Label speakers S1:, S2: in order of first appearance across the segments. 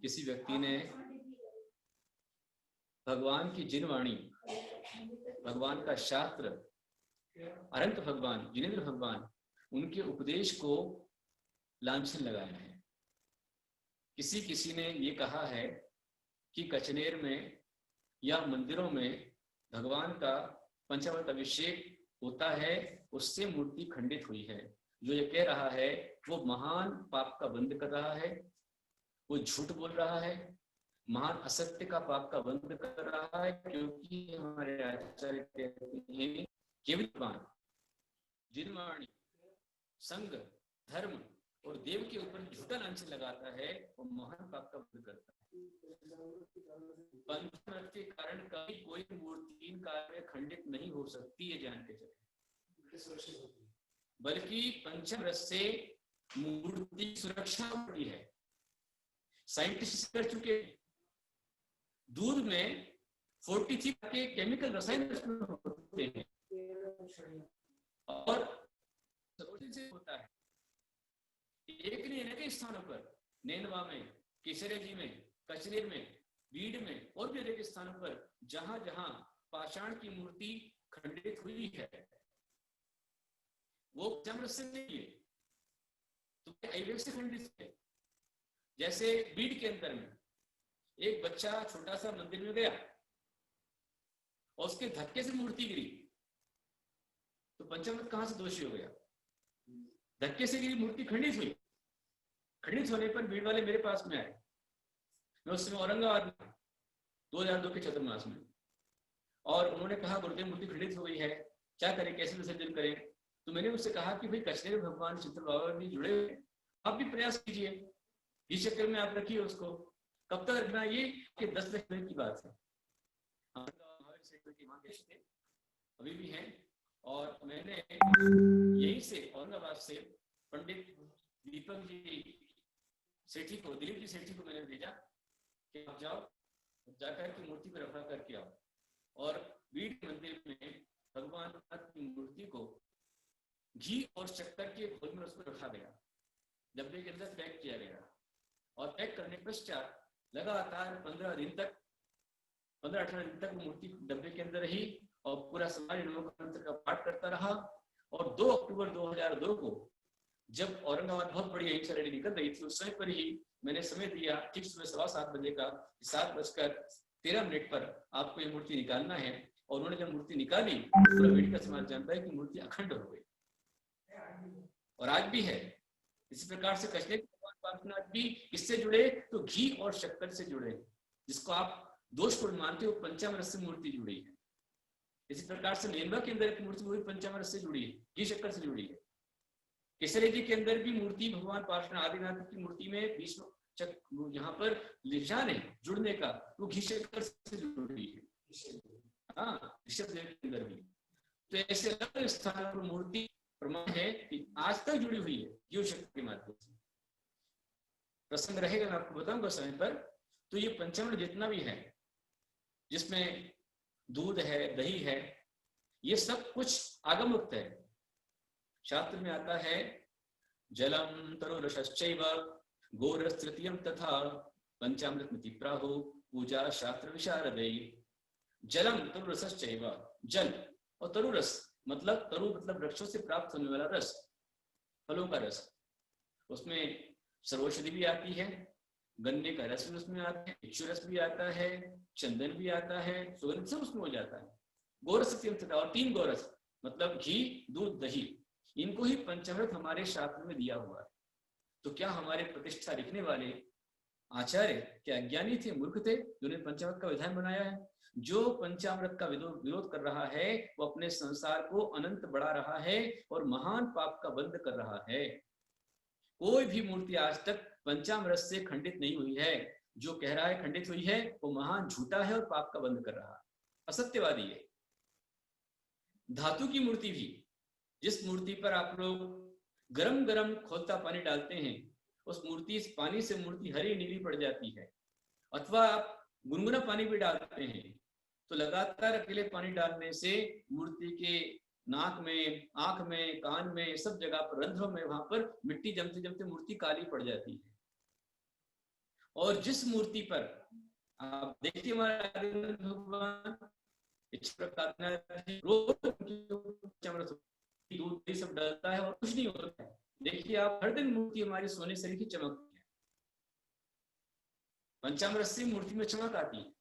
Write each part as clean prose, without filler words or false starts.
S1: किसी व्यक्ति ने भगवान की जिनवाणी, भगवान का शास्त्र, अनंत भगवान, जिनेंद्र भगवान, उनके उपदेश को लांछन लगाया है। किसी ने ये कहा है कि कचनेर में या मंदिरों में भगवान का पंचामृत अभिषेक होता है, उससे मूर्ति खंडित हुई है। जो ये कह रहा है वो महान पाप का बंध कर रहा है, वो झूठ बोल रहा है, महान असत्य का पाप का बंध कर रहा है, क्योंकि हमारे आचार्य कहते हैं केवल भगवान जिनवाणी, संग, धर्म और देव के ऊपर झूठा लांछन लगाता है, वो महान पाप का बंध करता है। पंचामृत के कारण कभी कोई मूर्ति इन काल में खंडित नहीं हो सकती है, जान के चले। बल्कि पंचामृत से मूर्ति सुरक्षा होती है। साइंटिस्ट कर चुके, दूध में 43 के केमिकल रसायन होते हैं और से होता है। एक नहीं अनेक स्थानों पर, नैनवा में, केसरिया जी में, कचनेर में, बीड़ में और भी अनेक स्थानों पर जहां जहां पाषाण की मूर्ति खंडित हुई है वो पंचामृत से नहीं है, तो आयुर्वेद से खंडित है। जैसे बीड़ के अंदर में एक बच्चा छोटा सा मंदिर में गया और उसके धक्के से मूर्ति गिरी, तो पंचामृत कहां से दोषी हो गया? धक्के से गिरी मूर्ति खंडित हुई। खंडित होने पर भीड़ वाले मेरे पास में आए। मैं उस समय औरंगाबाद में 2002 के चतुर्मास में, और उन्होंने कहा गुरुदेव मूर्ति खंडित हो गई है, क्या करें, कैसे विसर्जन करें? तो मैंने उससे कहा कि भाई कचनेर भगवान चित्र बाबा भी जुड़े हुए, आप भी प्रयास कीजिए, इस चक्कर में आप रखिए उसको। कब तक रखना? ये कि 10 लाख की बात है। अभी भी है। और मैंने यहीं से औरंगाबाद से पंडित दीपक जी सेठी को, दिलीप जी सेठी को मैंने भेजा कि आप जाओ, जाकर के मूर्ति को रखा करके आओ। और बीड़ मंदिर में भगवान की मूर्ति को घी और शक्कर के घोल में उसको रखा गया, डब्बे के अंदर पैक किया गया, और पैक करने के पश्चात लगातार 15 दिन तक, 15-18 दिन तक मूर्ति डब्बे के अंदर रही और पूरा समाज मंत्र का पाठ करता रहा। और 2 अक्टूबर 2002 को जब औरंगाबाद बहुत बड़ी अहिंसा रैली निकल रही थी, उस समय पर ही मैंने समय दिया, ठीक सुबह 7:15 बजे का, 7:13 पर आपको ये मूर्ति निकालना है। और उन्होंने जब मूर्ति निकाली, पूरा वीडियो का समाज जानता है कि मूर्ति अखंड हो गई, और आज भी है। इसी प्रकार से कचनेर पार्श्वनाथ भी किससे जुड़े? तो घी और शक्कर से जुड़े, जिसको आप दोषपूर्ण मानते हो, पंचामृत से मूर्ति जुड़ी है। इसी प्रकार से नैनवा के अंदर एक मूर्ति वही पंचामृत से जुड़ी है, घी शक्कर से जुड़ी है। केसरिया जी के अंदर भी मूर्ति भगवान पार्श्वनाथ आदिनाथ की मूर्ति में भीष्म चक्र यहाँ पर निशान है जुड़ने का, वो घी शक्कर से जुड़ी है। हाँ, ऋषभ देव के अंदर भी। तो ऐसे अलग स्थान पर मूर्ति प्रमाण है कि आज तक जुड़ी हुई है घी शक्कर के माध्यम से। प्रसंग रहेगा, मैं आपको बताऊंगा समय पर। तो ये पंचामृत जितना भी है, जिसमें दूध है, दही है, ये सब कुछ आगमुक्त है। शास्त्र में आता है जलम तरुरसश्चैव गोरस्तृतीयं तथा पंचामृतमिति प्राहु पूजा शास्त्र विशारदै। जलम तरुरसश्चैव, जल और तरुरस मतलब तरु मतलब वृक्षों से प्राप्त होने वाला रस, फलों का रस। उसमें सर्वौषधि भी आती है, गन्ने का रस भी उसमें आता है, इक्षु रस भी आता है, चंदन भी आता है, सुगंध सब उसमें हो जाता है। गोरस और 3 गोरस मतलब घी, दूध, दही, इनको ही पंचामृत हमारे शास्त्र में दिया हुआ है। तो क्या हमारे प्रतिष्ठा लिखने वाले आचार्य क्या अज्ञानी थे, मूर्ख थे, जिन्होंने पंचामृत का विधान बनाया है? जो पंचामृत का विरोध कर रहा है वो अपने संसार को अनंत बढ़ा रहा है और महान पाप का बंध कर रहा है। कोई भी मूर्ति आज तक पंचामृत से खंडित नहीं हुई है। जो कह रहा है खंडित हुई है वो महान झूठा है और पाप का बंध कर रहा है, असत्यवादी है। धातु की मूर्ति भी, जिस मूर्ति पर आप लोग गरम गरम खोलता पानी डालते हैं, उस मूर्ति, इस पानी से मूर्ति हरी नीली पड़ जाती है। अथवा आप गुनगुना पानी भी डालते हैं तो लगातार अकेले पानी डालने से मूर्ति के नाक में, आंख में, कान में, सब जगह पर, रंध्रों में, वहां पर मिट्टी जमते जमते मूर्ति काली पड़ जाती है। और जिस मूर्ति पर आप देखिए हमारे भगवान इस प्रकार दूध ये सब डलता है और कुछ नहीं होता है। देखिए आप, हर दिन मूर्ति हमारी सोने से की चमकती है, पंचामृत से मूर्ति में चमक आती है।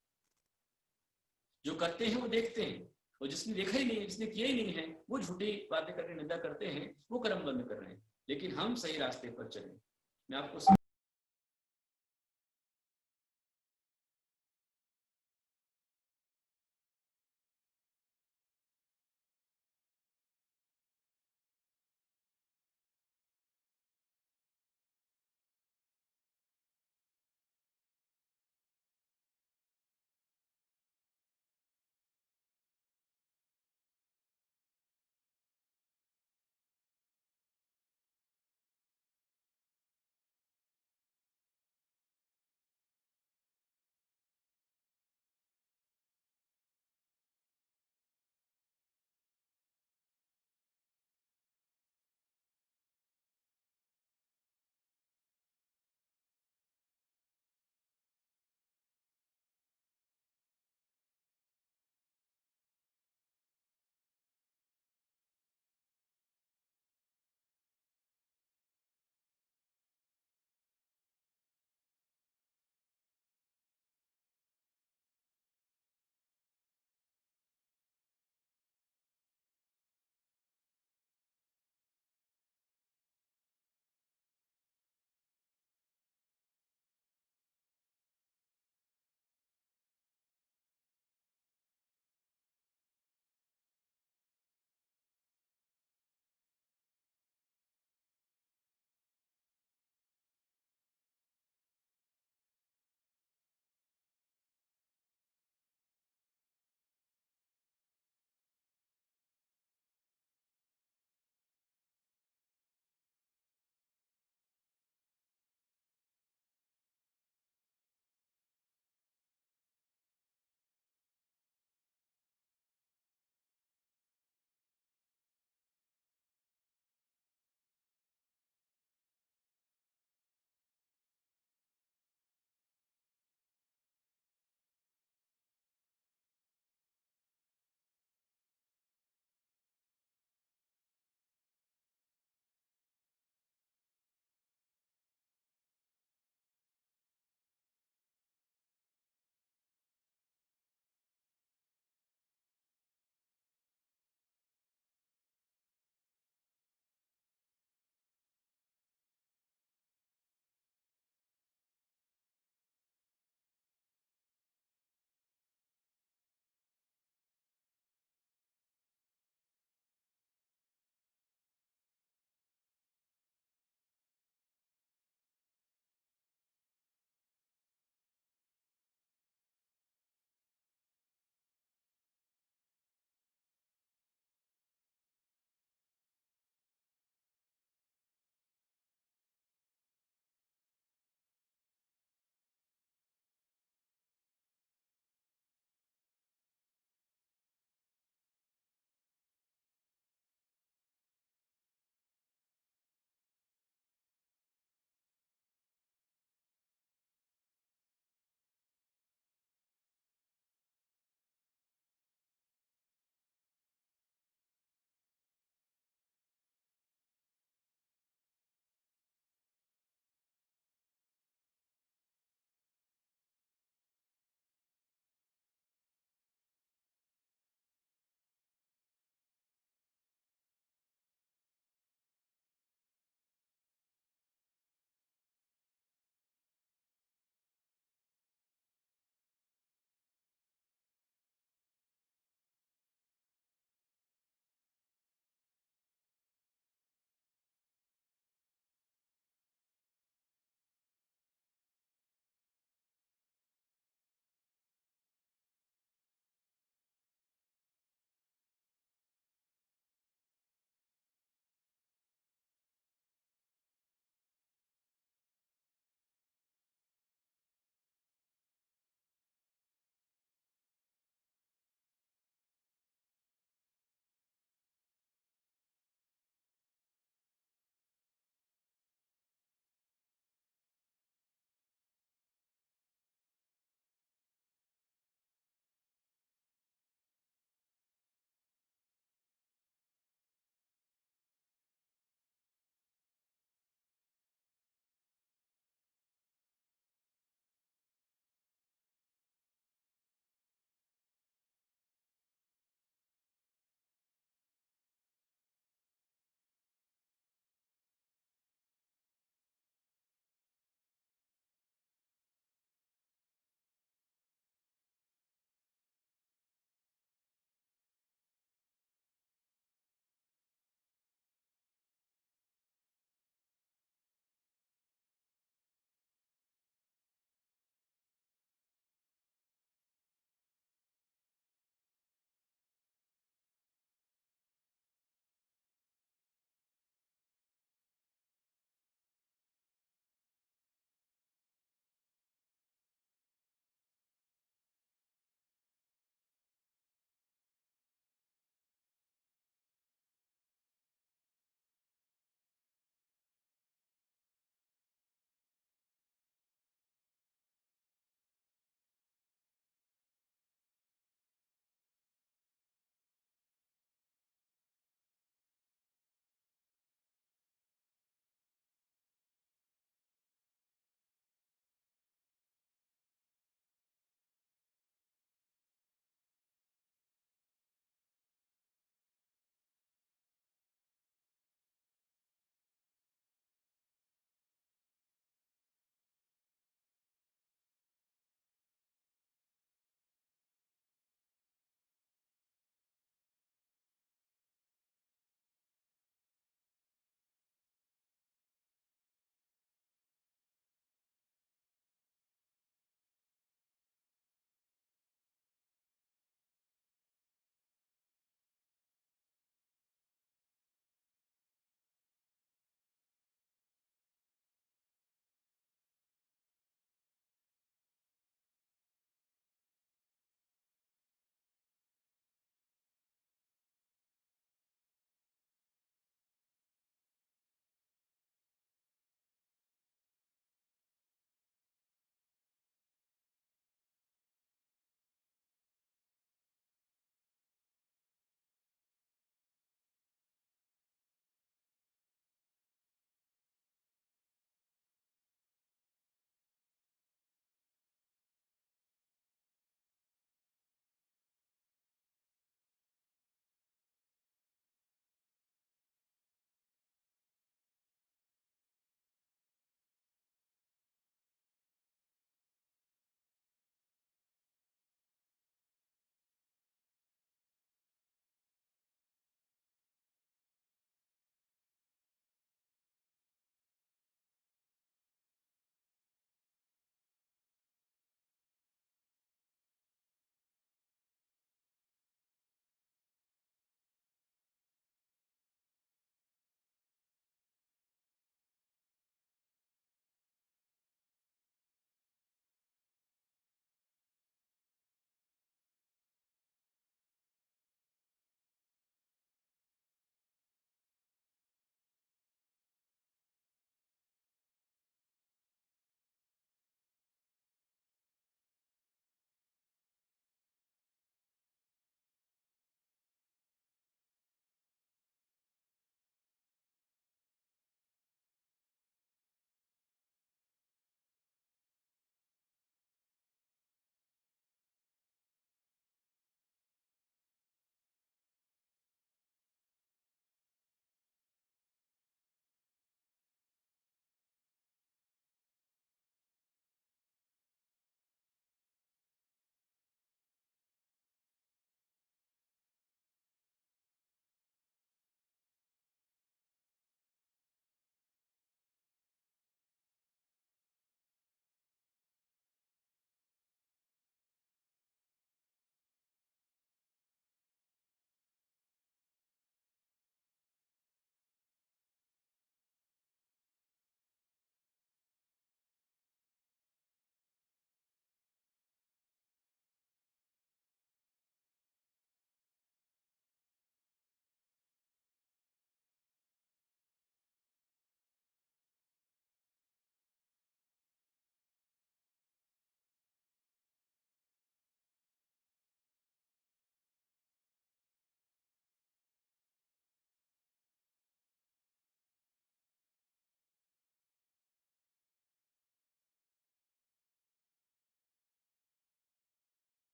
S1: जो करते हैं वो देखते हैं, और जिसने देखा ही नहीं, जिसने किया ही नहीं है, वो झूठी बातें करके निंदा करते हैं, वो कर्म बंद कर रहे हैं। लेकिन हम सही रास्ते पर चले। मैं आपको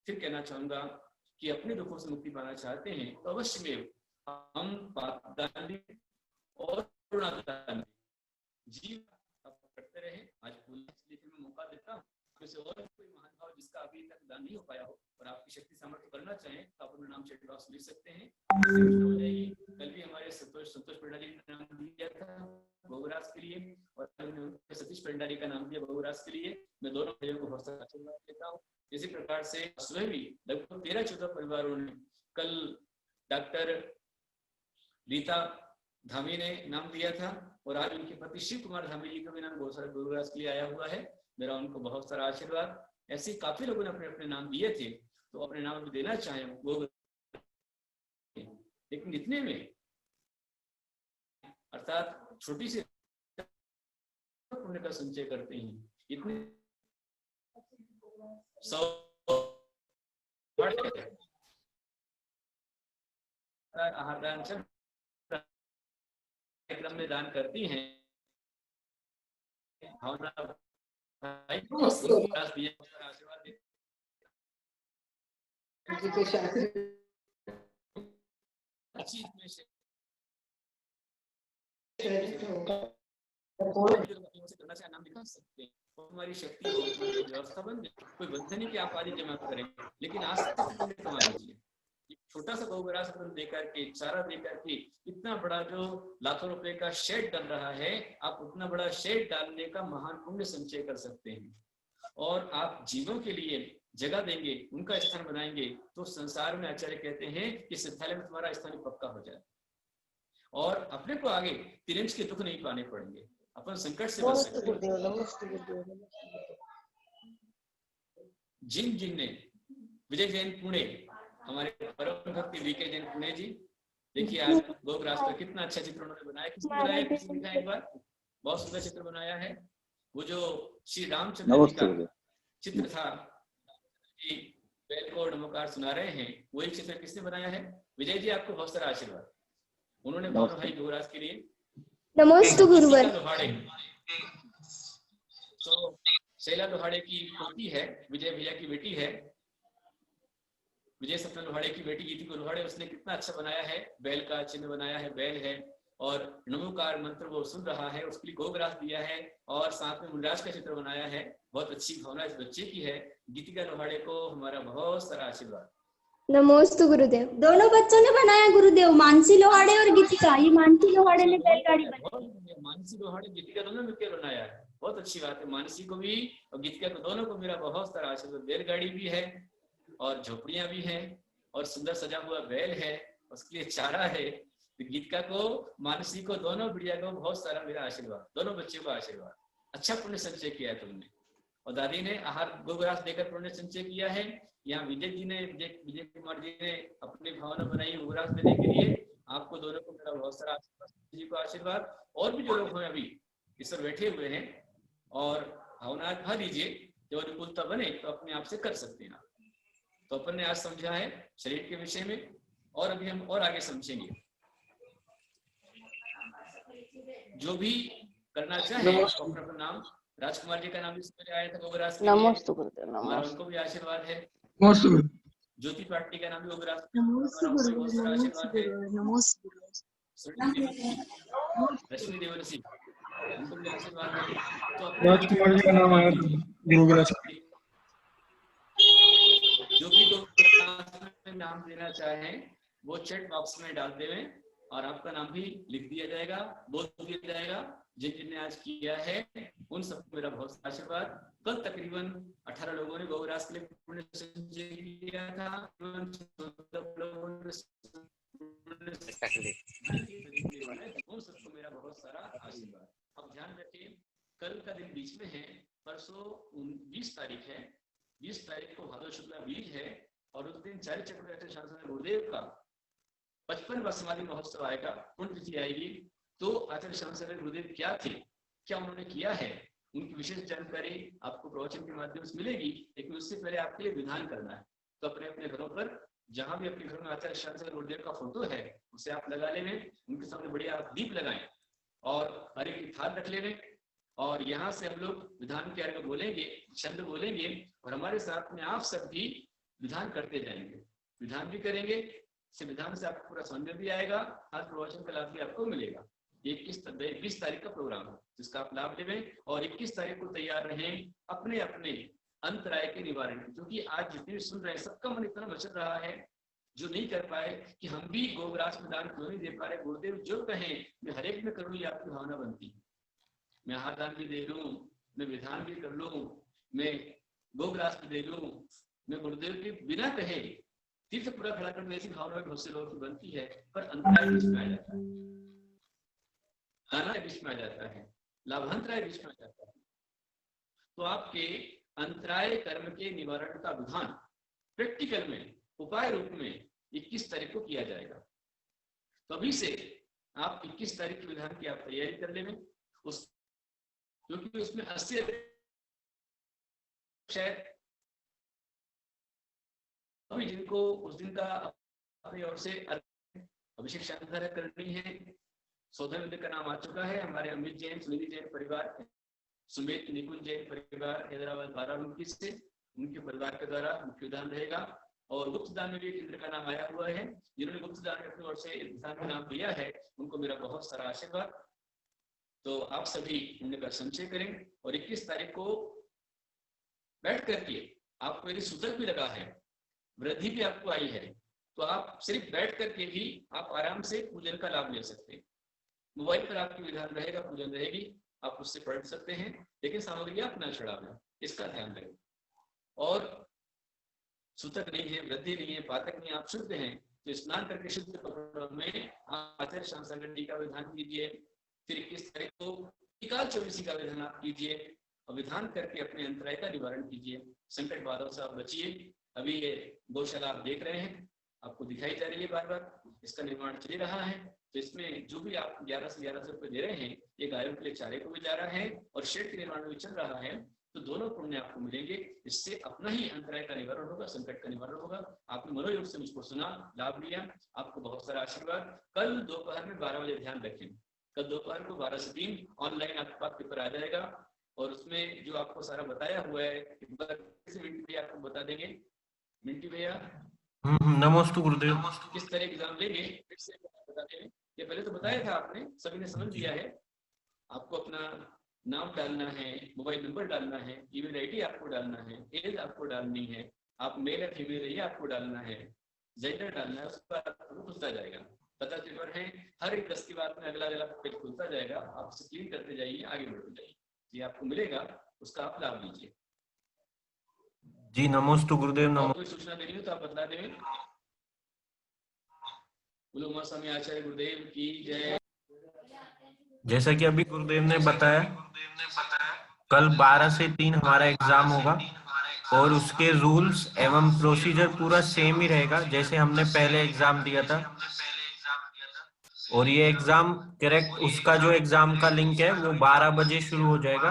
S1: फिर कहना चाहूंगा कि अपने दुखों से मुक्ति पाना चाहते हैं तो अवश्य में हम पापदान भी और करुणादान जीव करते रहे। आज इसलिए मैं मौका देता हूँ वैसे और कोई महान भाव जिसका अभी तक दान नहीं हो पाया हो और आपकी शक्ति सामर्थ्य करना चाहें तो आप अपना नाम चैट बॉक्स लिख सकते हैं, हो जाएगी। कल भी हमारे संतोष पंडारी ने नाम दिया था बहुराज के लिए और सतीश पंडारी का नाम दिया बहुराज के लिए। मैं दोनों भाइयों को बहुत सारा आशीर्वाद देता हूँ। इसी प्रकार से सुबह भी लगभग 13-14 परिवारों ने कल डॉक्टर रीता धामी ने नाम दिया था और आज उनके पति शिव कुमार धामी जी का भी नाम बहुत सारे गुरुराज के लिए आया हुआ है। मेरा उनको बहुत सारा आशीर्वाद। ऐसे काफी लोगों ने अपने अपने नाम दिए थे तो अपने नाम भी देना चाहे वो, लेकिन इतने में अर्थात छोटी सी पुण्य का संचय करते हैं। इतने 100 आहार दान कार्यक्रम में दान करती हैं। भावना आशीर्वाद करना चाहे नाम लिखा सकते हैं। हमारी शक्ति हो व्यवस्था बन जाए। कोई बंधन नहीं कि आप आदि जमा करें, लेकिन आज से कमा लीजिए। छोटा सा गौग्रास देकर के चारा देकर के इतना बड़ा जो लाखों रुपए का शेड डल रहा है, आप उतना बड़ा शेड डालने का महान पुण्य संचय कर सकते हैं। और आप जीवों के लिए जगह देंगे, उनका स्थान बनाएंगे तो संसार में आचार्य कहते हैं कि सिद्धालय में तुम्हारा स्थान पक्का हो जाए और अपने को आगे तिरंज के दुख नहीं पाने पड़ेंगे, अपन संकट से बच सकते हैं। जिन ने विजय जैन पुणे, हमारे परम भक्ति वीके जैन पुणे जी, देखिए आज गोग्रास पर कितना अच्छा चित्र उन्होंने बनाया। किसने बनाया, किसी लिखा एक बार, बहुत सुंदर चित्र बनाया है। वो जो श्री रामचंद्र जी का चित्र था, बैल को नमस्कार सुना रहे हैं, वही चित्र किसने बनाया है? विजय जी, आपको बहुत सारा आशीर्वाद। उन्होंने भानु भाई गोग्रास के लिए
S2: नमस्ते गुरुवर।
S1: तो शैला लोहाड़े की पोती है, विजय भैया की बेटी है, विजय सत्य लोहाड़े की बेटी गीति लोहाड़े, उसने कितना अच्छा बनाया है, बैल का चिन्ह बनाया है, बैल है और नमोकार मंत्र वो सुन रहा है, उसके लिए गोग्रास दिया है और साथ में मुनराज का चित्र बनाया है। बहुत अच्छी भावना इस बच्चे की है। गीतिका लोहाड़े को हमारा बहुत सारा आशीर्वाद।
S2: नमस्ते गुरुदेव। दोनों बच्चों ने बनाया गुरुदेव, मानसी लोहाड़े और गीतिका। ये मानसी लोहाड़े ने बैलगाड़ी बनाई,
S1: मानसी लोहाड़े गीतिका दोनों मिलकर बनाया है। बहुत अच्छी बात है। मानसी को भी और गीतिका को, दोनों को मेरा बहुत सारा आशीर्वाद। बैलगाड़ी भी है और झोपड़ियां भी हैं और सुंदर सजा हुआ बैल है, उसके लिए चारा है। तो गीतिका को, मानसी को, दोनों बिटिया को बहुत सारा मेरा आशीर्वाद, दोनों बच्चों का आशीर्वाद। अच्छा पुण्य संचय किया है तुमने। और दादी ने आहार गोग्रास देकर पुण्य संचय किया है। यहाँ विजय जी ने, विजय कुमार जी ने अपनी भावना बनाई गोग्रास देने के लिए। आपको दोनों को मेरा बहुत सारा आशीर्वाद, जी को आशीर्वाद। और भी जो लोग हैं अभी इस पर बैठे हुए हैं और भावना भर दीजिए, जो अनुकूलता बने तो अपने आप से कर सकते हैं। तो अपन ने आज समझा है शरीर के विषय में और अभी हम और आगे समझेंगे। जो भी करना चाहे अपना नाम, राजकुमार जी का नाम भी सुन आया था गोग्रास के लिए, हमारा उनको भी आशीर्वाद है। ज्योति पाटिल का नाम भी गोग्रास, बहुत सारा आशीर्वाद है। रश्मि देवरसी, उनको भी आशीर्वाद है। तो
S3: राजकुमार जी का नाम आया गोग्रास।
S1: जो भी गोग्रास में नाम देना चाहें वो चैट बॉक्स में डाल देवें और आपका नाम भी लिख दिया जाएगा, बोल दिया जाएगा। जिनने आज किया है उन सबको मेरा बहुत आशीर्वाद। कल तकरीबन 18 लोगों ने गोग्रास के लिए पुण्य संचय किया था। उन सबको मेरा बहुत सारा आशीर्वाद। अब ध्यान रखिए, कल का दिन बीच में है, परसों 20 तारीख है। 20 तारीख को भादव शुक्ला बीज है और उस दिन चार्य चक्रवर्ती शासन गुरुदेव का 55वां समाधि महोत्सव आएगा, पुण्यतिथि आएगी। तो आचार्य शासन गुरुदेव क्या थे, क्या उन्होंने किया है, उनकी विशेष जानकारी आपको प्रवचन के माध्यम से मिलेगी। लेकिन उससे पहले आपके लिए विधान करना है। तो अपने अपने घरों पर, जहां भी अपने घर में आचार्य शासन गुरुदेव का फोटो है उसे आप लगा लेंगे, उनके सामने बढ़िया आप दीप लगाएं और हरे की थाल रख लेंगे और यहाँ से हम लोग विधान के अर्घ बोलेंगे, छंद बोलेंगे और हमारे साथ में आप सब भी विधान करते जाएंगे, विधान भी करेंगे। इस विधान से आपको पूरा समझ में भी आएगा, आज प्रवचन का लाभ भी आपको मिलेगा। 20 तारीख का प्रोग्राम है जिसका आप लाभ लें और 21 तारीख को तैयार रहें अपने अपने अंतराय के निवारण, क्योंकि आज जितने भी सुन रहे हैं सबका मन इतना मचल रहा है जो नहीं कर पाए कि हम भी गोग्रास में दान क्यों नहीं दे पा रहे। गुरुदेव जो कहें मैं हर एक में करूँ, ये आपकी भावना बनती है। मैं आहार दान भी दे लूं, मैं विधान भी कर लूं, मैं गोग्रास भी दे लूं, मैं गुरुदेव के बिना कहे तीर्थ पूरा खड़ा कर, ऐसी भावना बहुत से लोगों की बनती है, पर अंतराय बीच में आ जाता है, दाना बीच में आ जाता है, लाभांतराय बीच में आ जाता है। तो आपके अंतराय कर्म के निवारण का विधान प्रैक्टिकल में उपाय रूप में 21 तारीख को किया जाएगा। तो अभी से आप 21 तारीख के विधान की आप तैयारी कर लेंगे, उस क्योंकि उसमें 80 शायद अभी जिनको उस दिन का अपनी ओर से अभिषेक शांति करनी है। सौधन विद्या का नाम आ चुका है, हमारे अमित जैन, सुनिधि जैन परिवार, सुमित निकुंज जैन परिवार हैदराबाद बाराबंकी से, उनके परिवार के द्वारा मुख्य विधान रहेगा। और गुप्त दान में भी एक इंद्र का नाम आया हुआ है, जिन्होंने गुप्त दान अपनी ओर से विधान का नाम दिया है, उनको मेरा बहुत सारा आशीर्वाद। तो आप सभी पुण्य का संचय करें और 21 तारीख को बैठ करके आपको यदि सूतक भी लगा है, वृद्धि भी आपको आई है, तो आप सिर्फ बैठ करके भी आप आराम से पूजन का लाभ ले सकते हैं। मोबाइल पर आपकी विधान रहेगा, पूजन रहेगी, आप उससे पढ़ सकते हैं, लेकिन सामग्री आप न चढ़ावें, इसका ध्यान रखें। और सूतक नहीं है, वृद्धि नहीं है, पातक नहीं, आप शुद्ध हैं तो स्नान करके शुद्ध कपड़ों में आप आचार्य शाम संगठन का विधान कीजिए। फिर 21 तारीख को निकाल चौबीसी का विधान आप कीजिए और विधान करके अपने अंतराय का निवारण कीजिए, संकट बाधाओं से आप बचिए। अभी ये गौशाला आप देख रहे हैं, आपको दिखाई जा रही है बार बार, इसका निर्माण चल रहा है। तो इसमें जो भी आप 11 से 1100 रुपये दे रहे हैं, ये गायों के लिए चारे को भी जा रहा है और शेड के निर्माण भी चल रहा है। तो दोनों पुण्य आपको मिलेंगे, इससे अपना ही अंतराय का निवारण होगा, संकट का निवारण होगा। आपने मनोयोग से मुझको सुना, लाभ लिया, आपको बहुत सारा आशीर्वाद। कल दोपहर में 12 बजे ध्यान रखें, कल दोपहर को 12 से 3 ऑनलाइन आपके पास पेपर आ जाएगा और उसमें जो आपको सारा बताया हुआ है मिंटी भैया आपको बता देंगे। मिंटी भैया
S3: नमस्ते गुरुदेव।
S1: किस तरह एग्जाम लेंगे फिर से बता देंगे। ये पहले तो बताया था आपने, सभी ने समझ लिया है। आपको अपना नाम डालना है, मोबाइल नंबर डालना है, ईमेल आईडी आपको डालना है, एज आपको डालनी है, आप मेल या फीमेल है ये आपको डालना है, जेंडर डालना है, उसके बाद आपको खुलता जाएगा। पता पेपर है, हर एक 10 की बात में अगला अगला पेज खुलता जाएगा, आप उसे क्लिक करते जाइए, आगे बढ़ते जाइए, ये आपको मिलेगा, उसका आप लाभ लीजिए।
S3: जी नमस्ते गुरुदेव। नमस्ते।
S1: कोई सूचना देनी हो तो आप बता दें। बोलो उमा स्वामी आचार्य गुरुदेव की जय।
S3: जैसा कि अभी गुरुदेव ने बताया, कल 12 से 3 हमारा एग्जाम होगा और उसके रूल्स एवं प्रोसीजर पूरा सेम ही रहेगा जैसे हमने पहले एग्जाम दिया था। और ये एग्जाम करेक्ट, उसका जो एग्जाम का लिंक है वो 12 बजे शुरू हो जाएगा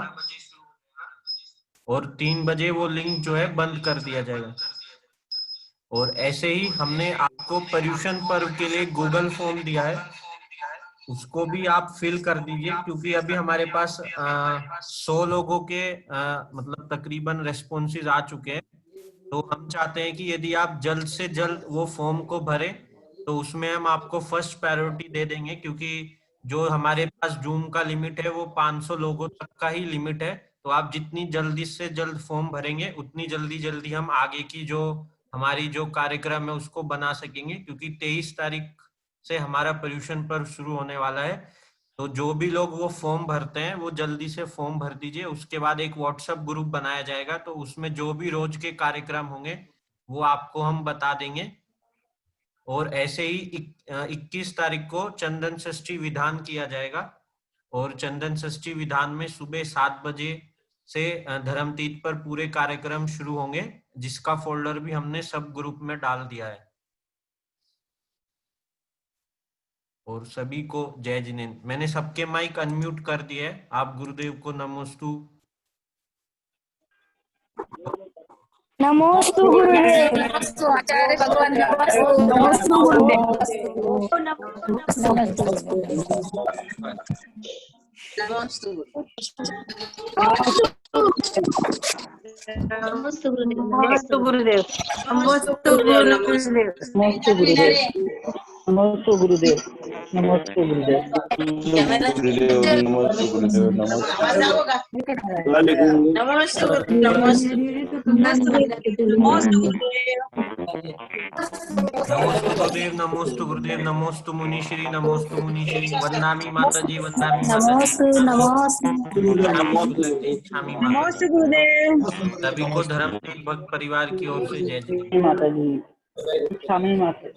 S3: और 3 बजे वो लिंक जो है बंद कर दिया जाएगा। और ऐसे ही हमने आपको पर्यूषण पर्व के लिए गूगल फॉर्म दिया है, उसको भी आप फिल कर दीजिए, क्योंकि अभी हमारे पास 100 लोगों के मतलब तकरीबन रेस्पॉन्सेज आ चुके हैं। तो हम चाहते हैं कि यदि आप जल्द से जल्द वो फॉर्म को भरें तो उसमें हम आपको फर्स्ट प्रायोरिटी दे देंगे, क्योंकि जो हमारे पास जूम का लिमिट है वो 500 लोगों तक का ही लिमिट है। तो आप जितनी जल्दी से जल्द फॉर्म भरेंगे उतनी जल्दी हम आगे की जो हमारी जो कार्यक्रम है उसको बना सकेंगे, क्योंकि 23 तारीख से हमारा पर्यूषण पर्व शुरू होने वाला है। तो जो भी लोग वो फॉर्म भरते हैं वो जल्दी से फॉर्म भर दीजिए। उसके बाद एक व्हाट्सएप ग्रुप बनाया जाएगा, तो उसमें जो भी रोज के कार्यक्रम होंगे वो आपको हम बता देंगे। और ऐसे ही 21 तारीख को चंदन षष्ठी विधान किया जाएगा और चंदन षष्ठी विधान में सुबह 7 बजे से धर्मतीर्थ पर पूरे कार्यक्रम शुरू होंगे, जिसका फोल्डर भी हमने सब ग्रुप में डाल दिया है। और सभी को जय जिनेन्द्र। मैंने सबके माइक अनम्यूट कर दिया है। आप गुरुदेव को नमोस्तु।
S4: नमोस्तु गुरुदेव। नमोस्तु आचार्य भगवान। नमोस्तु गुरुदेव। नमोस्तु।
S2: नमस्ते गुरुदेव।
S4: नमोस्तु गुरुदेव। नमोस्तु गुरुदेव।
S5: नमस्ते गुरुदेव। नमस्ते गुरुदेव। नमस्ते गुरुदेव।
S6: गुरुदेव नमस्ते गुरुदेव नमस्ते
S4: नमोस्तु
S3: गुरुदेव नमोस्तु गुरुदेव नमोस्तु मुनिश्री नमोस्तु मुनिश्री वंदामी माताजी वंदामी माताजी इच्छामी माताजी। सभी को धर्मतेज भक्त परिवार की ओर से जय जय।
S5: माता जी, स्वामी माता।